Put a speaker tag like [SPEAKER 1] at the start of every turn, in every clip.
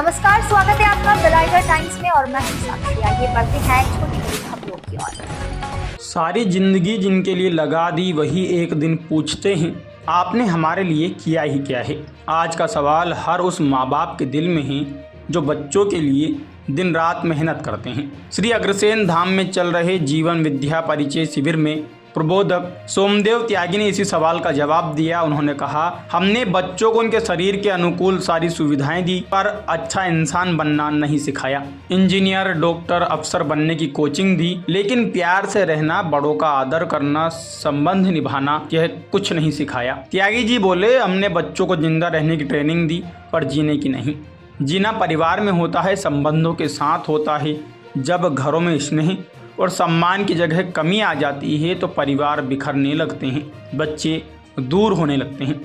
[SPEAKER 1] नमस्कार, स्वागत है आपका बेलाइगर टाइम्स में और मैं हूं साक्षी। आइए बढ़ते हैं छोटी बड़ी खबरों की ओर।
[SPEAKER 2] सारी जिंदगी जिनके लिए लगा दी वही एक दिन पूछते हैं आपने हमारे लिए किया ही क्या है। आज का सवाल हर उस माँ बाप के दिल में है जो बच्चों के लिए दिन रात मेहनत करते हैं। श्री अग्रसेन धाम में चल रहे जीवन विद्या परिचय शिविर में प्रबोधक सोमदेव त्यागी ने इसी सवाल का जवाब दिया। उन्होंने कहा, हमने बच्चों को उनके शरीर के अनुकूल सारी सुविधाएं दी पर अच्छा इंसान बनना नहीं सिखाया। इंजीनियर, डॉक्टर, अफसर बनने की कोचिंग दी लेकिन प्यार से रहना, बड़ों का आदर करना, संबंध निभाना, यह कुछ नहीं सिखाया। त्यागी जी बोले, हमने बच्चों को जिंदा रहने की ट्रेनिंग दी पर जीने की नहीं। जीना परिवार में होता है, संबंधों के साथ होता है। जब घरों में स्नेह और सम्मान की जगह कमी आ जाती है तो परिवार बिखरने लगते हैं, बच्चे दूर होने लगते हैं।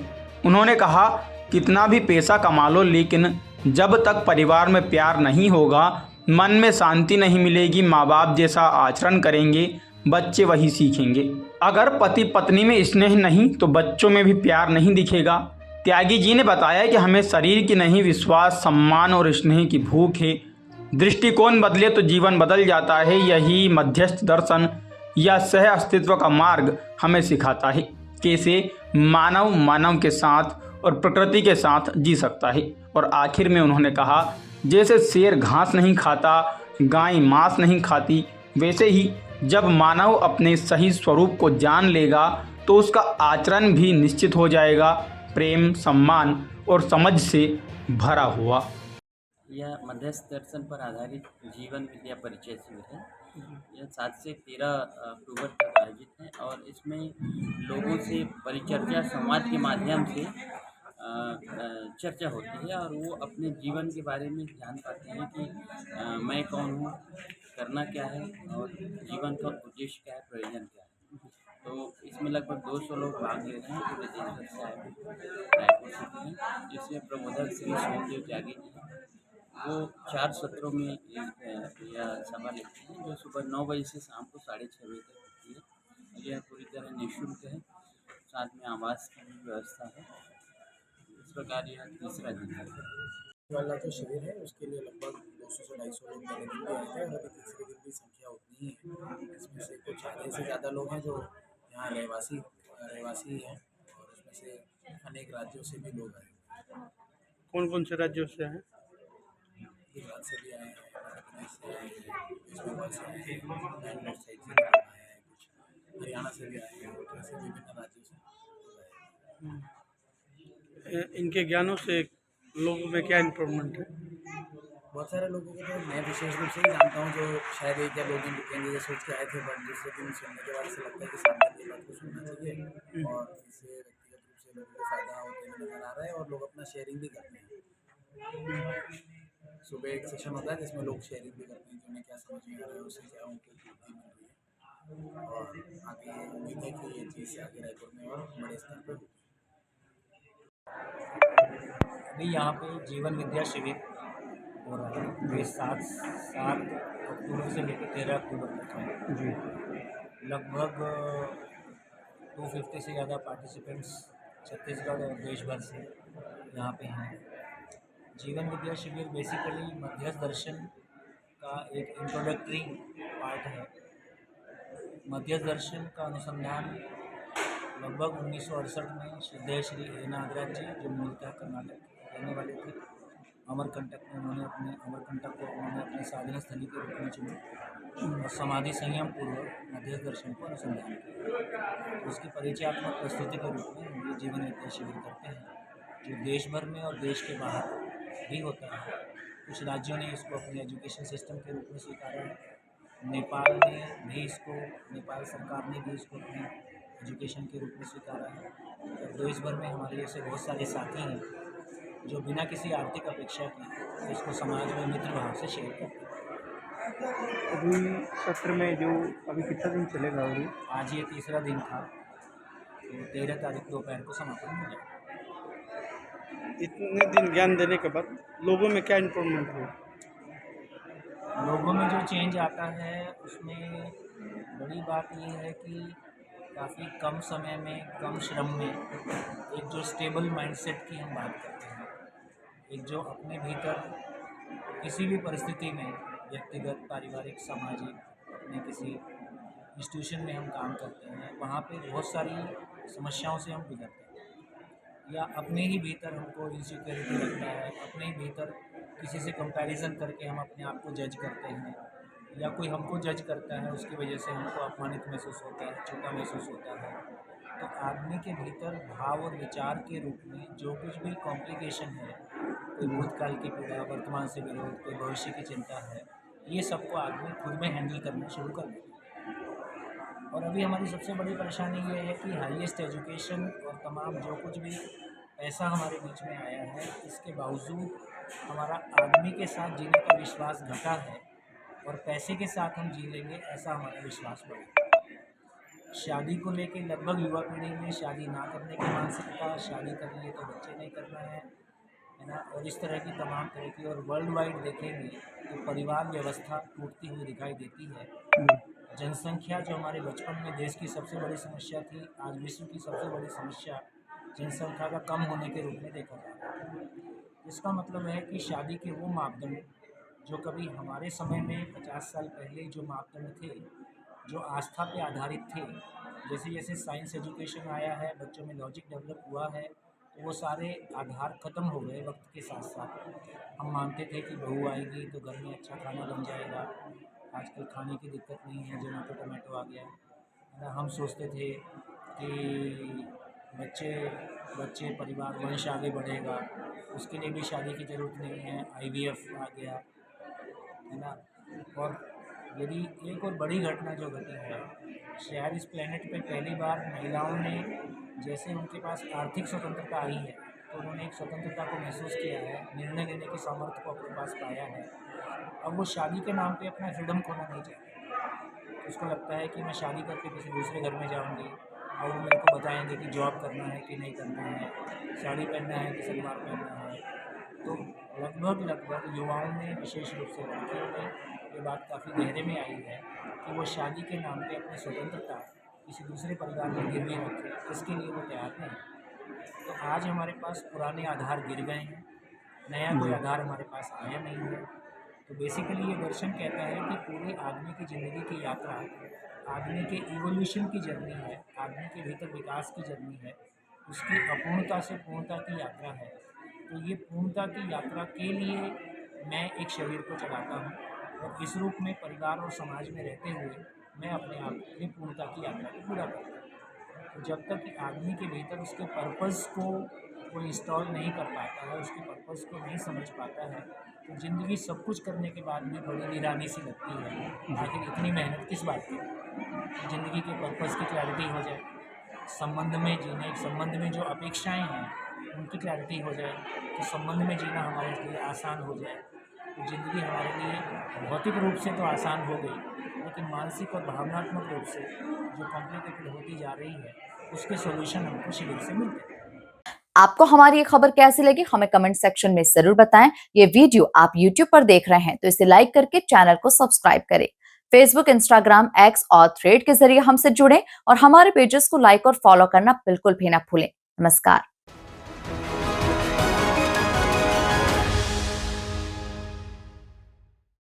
[SPEAKER 2] उन्होंने कहा, कितना भी पैसा कमा लो लेकिन जब तक परिवार में प्यार नहीं होगा, मन में शांति नहीं मिलेगी, माँ बाप जैसा आचरण करेंगे, बच्चे वही सीखेंगे। अगर पति पत्नी में स्नेह नहीं तो बच्चों में भी प्यार नहीं दिखेगा। त्यागी जी ने बताया कि हमें शरीर की नहीं, विश्वास, सम्मान और स्नेह की भूख है। दृष्टिकोण बदले तो जीवन बदल जाता है। यही मध्यस्थ दर्शन या सह अस्तित्व का मार्ग हमें सिखाता है कैसे मानव मानव के साथ और प्रकृति के साथ जी सकता है। और आखिर में उन्होंने कहा, जैसे शेर घास नहीं खाता, गाय मांस नहीं खाती, वैसे ही जब मानव अपने सही स्वरूप को जान लेगा तो उसका आचरण भी निश्चित हो जाएगा, प्रेम, सम्मान और समझ से भरा हुआ।
[SPEAKER 3] यह मध्यस्थ दर्शन पर आधारित जीवन विद्या परिचय शिविर है। यह 7 से 13 अक्टूबर तक आयोजित है और इसमें लोगों से परिचर्चा संवाद के माध्यम से चर्चा होती है और वो अपने जीवन के बारे में जान पाते हैं कि मैं कौन हूँ, करना क्या है और जीवन का उद्देश्य क्या है, प्रयोजन क्या है। तो इसमें लगभग 200 लोग भाग ले रहे हैं, पूरे देश भर से आए हैं, रायपुर सिटी में, जिसमें प्रबोधक श्री सोमदेव त्यागी जी हैं। वो 4 सत्रों में यह सभा लेते हैं जो सुबह 9 बजे से शाम को 6:30 बजे तक होती है। यह पूरी तरह निःशुल्क है, साथ में आवास की भी व्यवस्था है। इस प्रकार यह तीसरा दिन है।
[SPEAKER 4] वाला जो शिविर है उसके लिए लगभग 200 से 250 लोग पहले दिन भी आए थे और अभी तीसरे दिन भी संख्या उतनी ही है। इसमें से कुछ आधे से ज़्यादा लोग हैं जो यहाँ रहवासी हैं और उसमें से अनेक राज्यों से भी लोग आए।
[SPEAKER 5] कौन कौन से राज्यों से हैं?
[SPEAKER 4] गुजरात से भी आए हैं, मध्य प्रदेश से आए हैं, वेस्ट बंगाल से आए हैं, बैंगलोर साइड से भी लोग आए हैं, कुछ हरियाणा से भी आए हैं, ऐसे विभिन्न राज्यों से लोग आए हैं।
[SPEAKER 5] इनके ज्ञानों से लोगों में क्या इम्प्रूवमेंट है?
[SPEAKER 4] बहुत सारे लोगों को तो मैं विशेष रूप से ही जानता हूँ जो शायद 1 या 2 दिन रुकेंगे ये सोच के आए थे, बट दूसरे दिन सुनने के बाद ऐसा लगता है कि सामने की बात को सुनना चाहिए और इससे व्यक्तिगत रूप से लोगों को फ़ायदा होते हुए नजर आ रहा है और लोग अपना शेयरिंग भी करते हैं। सुबह एक सेशन होता है जिसमें लोग शेयरिंग भी करते हैं कि उन्हें क्या समझ में आ रहा है, उससे क्या उनको उपलब्धि मिल रही है और आगे उम्मीद है कि ये चीज़ आगे रायपुर में और बड़े स्तर पर होगी।
[SPEAKER 6] अभी यहाँ पे जीवन विद्या शिविर हो रहा है। ये 7 अक्टूबर से लेकर 13 अक्टूबर तक है
[SPEAKER 5] जी।
[SPEAKER 6] लगभग 250 से ज़्यादा पार्टिसिपेंट्स छत्तीसगढ़ और देश भर से यहाँ पे हैं। जीवन विद्या शिविर बेसिकली मध्यस्थ दर्शन का एक इंट्रोडक्टरी पार्ट है। मध्यस्थ दर्शन का अनुसंधान लगभग 1968 में श्रद्धेय श्री ए नागराज जी, जो मूलतः कर्नाटक रहने वाले थे, अमरकंटक में उन्होंने अपने साधना स्थली के रूप में चुना और समाधि संयम पूर्वक मध्यस्थ दर्शन को अनुसंधान किया। तो उसकी परिचयात्मक प्रस्तुति के रूप में हम ये जीवन विद्या शिविर करते हैं, जो देश भर में और देश के बाहर भी होता है। कुछ राज्यों ने इसको अपने एजुकेशन सिस्टम के रूप में स्वीकारा है। नेपाल सरकार ने भी इसको अपने एजुकेशन के रूप में स्वीकारा है। और देश भर में हमारे जैसे बहुत सारे साथी हैं जो बिना किसी आर्थिक अपेक्षा के इसको समाज में मित्र भाव से शेयर करते हैं।
[SPEAKER 5] अभी सत्र में जो अभी कितना दिन चलेगा? अभी
[SPEAKER 6] आज ये तीसरा दिन था, तो 13 तारीख दोपहर को समापन हो जाएगा।
[SPEAKER 5] इतने दिन ज्ञान देने के बाद लोगों में क्या इम्प्रूवमेंट हुआ?
[SPEAKER 6] लोगों में जो चेंज आता है उसमें बड़ी बात ये है कि काफ़ी कम समय में, कम श्रम में एक जो स्टेबल माइंडसेट की हम बात करते हैं, एक जो अपने भीतर किसी भी परिस्थिति में व्यक्तिगत, पारिवारिक, सामाजिक, अपने किसी इंस्टीट्यूशन में हम काम करते हैं, वहाँ पे बहुत सारी समस्याओं से हम गुजरते हैं, या अपने ही भीतर हमको इनसिक्योरिटी लगता है, अपने ही भीतर किसी से कंपैरिजन करके हम अपने आप को जज करते हैं, या कोई हमको जज करता है, उसकी वजह से हमको अपमानित महसूस होता है, छोटा महसूस होता है। तो आदमी के भीतर भाव और विचार के रूप में जो कुछ भी कॉम्प्लिकेशन है, कोई भूतकाल की पीड़ा, वर्तमान से विरोध, कोई भविष्य की चिंता है, ये सबको आदमी खुद में हैंडल करना शुरू कर देता है। और अभी हमारी सबसे बड़ी परेशानी ये है कि हाईएस्ट एजुकेशन और तमाम जो कुछ भी पैसा हमारे बीच में आया है, इसके बावजूद हमारा आदमी के साथ जीने का विश्वास घटा है, और पैसे के साथ हम जी लेंगे ऐसा हमारा विश्वास बढ़ा। शादी को लेके लगभग युवा पीढ़ी में शादी ना करने की मानसिकता, शादी कर लिए तो बच्चे नहीं करना है ना, और इस तरह की तमाम तरह की, और वर्ल्ड वाइड देखेंगे तो परिवार व्यवस्था टूटती हुई दिखाई देती है। जनसंख्या जो हमारे बचपन में देश की सबसे बड़ी समस्या थी, आज विश्व की सबसे बड़ी समस्या जनसंख्या का कम होने के रूप में देखा जा रहा है। इसका मतलब है कि शादी के वो मापदंड जो कभी हमारे समय में 50 साल पहले जो मापदंड थे, जो आस्था पे आधारित थे, जैसे जैसे साइंस एजुकेशन आया है, बच्चों में लॉजिक डेवलप हुआ है, तो वो सारे आधार ख़त्म हो गए वक्त के साथ साथ। हम मानते थे कि बहू आएगी तो घर में अच्छा खाना बन जाएगा, आजकल खाने की दिक्कत नहीं है, जोमेटो टोमेटो आ गया है ना। हम सोचते थे कि बच्चे परिवार वंश आगे बढ़ेगा, उसके लिए भी शादी की ज़रूरत नहीं है, IVF आ गया है ना। और यदि एक और बड़ी घटना जो घटी है, शायद इस प्लेनेट पे पहली बार महिलाओं ने, जैसे उनके पास आर्थिक स्वतंत्रता आई है, तो उन्होंने एक स्वतंत्रता को महसूस किया है, निर्णय लेने की सामर्थ्य को अपने पास पाया है। अब वो शादी के नाम पे अपना फ्रीडम खोना नहीं चाहती। उसको लगता है कि मैं शादी करके किसी दूसरे घर में जाऊंगी और वो मेरे को बताएंगे कि जॉब करना है कि नहीं करना है, साड़ी पहनना है कि सलवार पहनना है। तो लगभग युवाओं में, विशेष रूप से लड़कियों में, ये बात काफ़ी गहरे में आई है कि वो शादी के नाम पे अपनी स्वतंत्रता किसी दूसरे परिवार में गिरवी रखे, इसके लिए वो तैयार नहीं। तो आज हमारे पास पुराने आधार गिर गए हैं, नया कोई आधार हमारे पास आया नहीं है। तो बेसिकली ये दर्शन कहता है कि पूरी आदमी की ज़िंदगी की यात्रा आदमी के इवोल्यूशन की जर्नी है, आदमी के भीतर विकास की जर्नी है, उसकी अपूर्णता से पूर्णता की यात्रा है। तो ये पूर्णता की यात्रा के लिए मैं एक शरीर को चलाता हूँ, और इस रूप में परिवार और समाज में रहते हुए मैं अपने आप की पूर्णता की यात्रा को पूरा करता हूँ। तो जब तक कि आदमी के भीतर उसके पर्पस को वो इंस्टॉल नहीं कर पाता है, उसके पर्पस को नहीं समझ पाता है, तो ज़िंदगी सब कुछ करने के बाद भी बड़ी वीरानी सी लगती है। आखिर इतनी मेहनत किस बात की? ज़िंदगी के पर्पस की क्लैरिटी हो जाए, संबंध में जीने, संबंध में जो अपेक्षाएं हैं उनकी क्लैरिटी हो जाए, तो संबंध में जीना हमारे लिए आसान हो जाए, तो ज़िंदगी हमारे लिए भौतिक रूप से तो आसान हो गई, लेकिन मानसिक और भावनात्मक रूप से जो कॉम्प्लिकेटेड होती जा रही है, उसके सॉल्यूशन हमको शिविर से मिलते हैं।
[SPEAKER 7] आपको हमारी ये खबर कैसी लगी हमें कमेंट सेक्शन में जरूर बताएं। ये वीडियो आप YouTube पर देख रहे हैं तो इसे लाइक करके चैनल को सब्सक्राइब करें। फेसबुक, इंस्टाग्राम, X और थ्रेड के जरिए हमसे जुड़ें और हमारे पेजेस को लाइक और फॉलो करना बिल्कुल भी ना भूलें। नमस्कार।